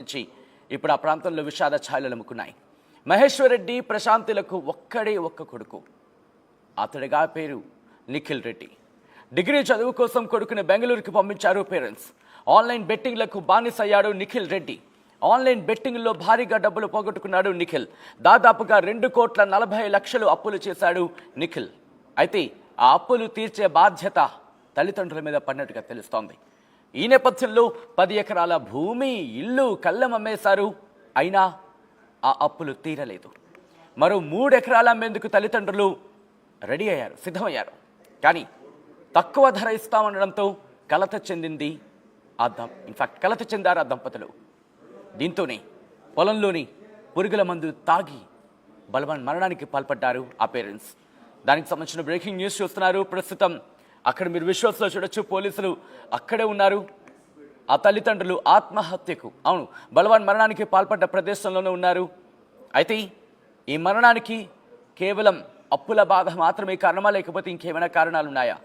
నుంచి ఇప్పుడు ఆ ప్రాంతంలో విషాద ఛాయలు అలుముకున్నాయి. మహేశ్వర్ రెడ్డి ప్రశాంతులకు ఒక్కడే ఒక్క కొడుకు. అతడిగా పేరు నిఖిల్ రెడ్డి. డిగ్రీ చదువు కోసం కొడుకుని బెంగళూరుకి పంపించారు పేరెంట్స్. ఆన్లైన్ బెట్టింగ్లకు బానిసయ్యాడు నిఖిల్ రెడ్డి. ఆన్లైన్ బెట్టింగ్లో భారీగా డబ్బులు పోగొట్టుకున్నాడు నిఖిల్. దాదాపుగా 2,40,00,000 అప్పులు చేశాడు నిఖిల్. అయితే ఆ అప్పులు తీర్చే బాధ్యత తల్లిదండ్రుల మీద పడినట్టుగా తెలుస్తోంది. ఈ నేపథ్యంలో 10 ఎకరాల భూమి, ఇల్లు కళ్ళం అమ్మేశారు. అయినా ఆ అప్పులు తీరలేదు. మరో 3 ఎకరాలు అమ్మేందుకు తల్లిదండ్రులు రెడీ అయ్యారు, సిద్ధమయ్యారు. కానీ తక్కువ ధర ఇస్తామనడంతో కలత చెందారు ఆ దంపతులు. దీంతోనే పొలంలోని పురుగుల మందు తాగి బలవన్ మరణానికి పాల్పడ్డారు ఆ పేరెంట్స్. దానికి సంబంధించిన బ్రేకింగ్ న్యూస్ చూస్తున్నారు. ప్రస్తుతం అక్కడ మీరు విశ్వాసంలో చూడొచ్చు, పోలీసులు అక్కడే ఉన్నారు. ఆ తల్లిదండ్రులు ఆత్మహత్యకు బలవాన్ మరణానికి పాల్పడ్డ ప్రదేశంలోనే ఉన్నారు. అయితే ఈ మరణానికి కేవలం అప్పుల బాధ మాత్రమే కారణమా, లేకపోతే ఇంకేమైనా కారణాలు ఉన్నాయా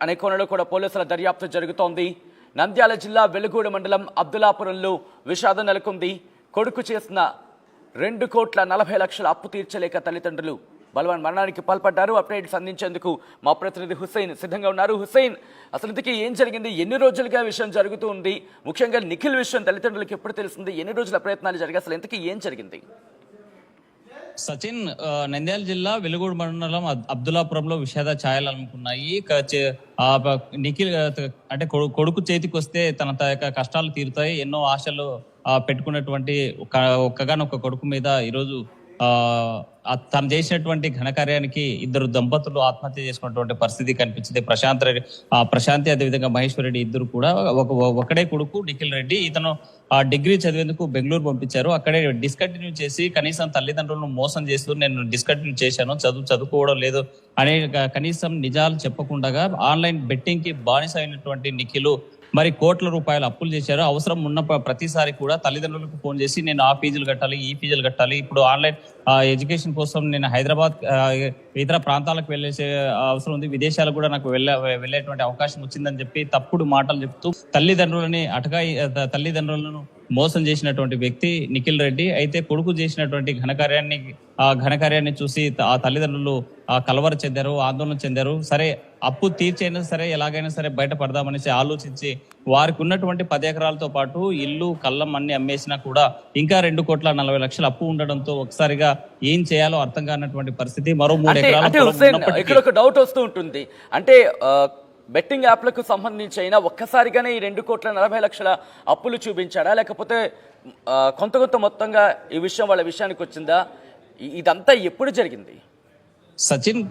అనే కోణంలో కూడా పోలీసుల దర్యాప్తు జరుగుతోంది. నంద్యాల జిల్లా వెలుగూడ మండలం అబ్దులాపురంలో విషాదం నెలకొంది. కొడుకు చేసిన 2,40,00,000 అప్పు తీర్చలేక తల్లిదండ్రులు బలవాన్ మరణానికి పాల్పడ్డారు. అప్డేట్స్ అందించేందుకు మా ప్రతినిధి హుస్సేన్ సిద్ధంగా ఉన్నారు. హుస్సేన్, అసలు ఇంతకీ ఏం జరిగింది? ఎన్ని రోజులుగా విషయం జరుగుతూ ఉంది? ముఖ్యంగా నిఖిల్ విషయం తల్లిదండ్రులకు ఎప్పుడు తెలిసింది? ఎన్ని రోజుల ప్రయత్నాలు జరిగాయి? అసలు ఇంతకీ ఏం జరిగింది? సచిన్, నంద్యాల జిల్లా వెలుగూడు మండలం అబ్దులాపురంలో విషాద ఛాయలు అలుముకున్నాయి. నిఖిల్ అంటే కొడుకు చేతికి వస్తే తన కష్టాలు తీరుతాయి, ఎన్నో ఆశలు పెట్టుకున్నటువంటి ఒక్కగానొక్క కొడుకు మీద ఈరోజు తను చేసినటువంటి ఘనకార్యానికి 2 దంపతులు ఆత్మహత్య చేసుకున్నటువంటి పరిస్థితి కనిపించింది. ప్రశాంతి అదేవిధంగా మహేశ్వర్ రెడ్డి ఇద్దరు కూడా ఒకడే కొడుకు నిఖిల్ రెడ్డి. ఇతను డిగ్రీ చదివేందుకు బెంగళూరు పంపించారు. అక్కడే డిస్కంటిన్యూ చేసి కనీసం తల్లిదండ్రులను మోసం చేస్తూ నేను డిస్కంటిన్యూ చేశాను, చదువుకోవడం లేదు అనే కనీసం నిజాలు చెప్పకుండా ఆన్లైన్ బెట్టింగ్ కి బానిస అయినటువంటి నిఖిల్ మరి కోట్ల రూపాయలు అప్పులు చేశారు. అవసరం ఉన్న ప్రతిసారి కూడా తల్లిదండ్రులకు ఫోన్ చేసి నేను ఆ ఫీజులు కట్టాలి, ఈ ఫీజులు కట్టాలి, ఇప్పుడు ఆన్లైన్ ఎడ్యుకేషన్ కోసం నేను హైదరాబాద్ ఇతర ప్రాంతాలకు వెళ్ళేసే అవసరం ఉంది, విదేశాలకు కూడా నాకు వెళ్ళేటువంటి అవకాశం వచ్చిందని చెప్పి తప్పుడు మాటలు చెప్తూ తల్లిదండ్రులను మోసం చేసినటువంటి వ్యక్తి నిఖిల్ రెడ్డి. అయితే కొడుకు చేసినటువంటి ఘనకార్యాన్ని చూసి ఆ తల్లిదండ్రులు కలవర చెందారు, ఆందోళన చెందారు. సరే, అప్పు తీర్చైనా సరే ఎలాగైనా సరే బయటపడదామనేసి ఆలోచించి వారికి ఉన్నటువంటి 10 ఎకరాలతో పాటు ఇల్లు కళ్ళం అన్ని అమ్మేసినా కూడా ఇంకా 2,40,00,000 అప్పు ఉండడంతో ఒకసారిగా ఏం చేయాలో అర్థం కానటువంటి పరిస్థితి. మరో 3 ఎకరాలు ఇక్కడ ఒక డౌట్ వస్తూ ఉంటుంది. అంటే బెట్టింగ్ యాప్లకు సంబంధించి అయినా ఒక్కసారిగానే ఈ 2,40,00,000 అప్పులు చూపించాడా, లేకపోతే కొంత మొత్తంగా ఈ విషయం వాళ్ళ విషయానికి వచ్చిందా? ఇదంతా ఎప్పుడు జరిగింది సచిన్?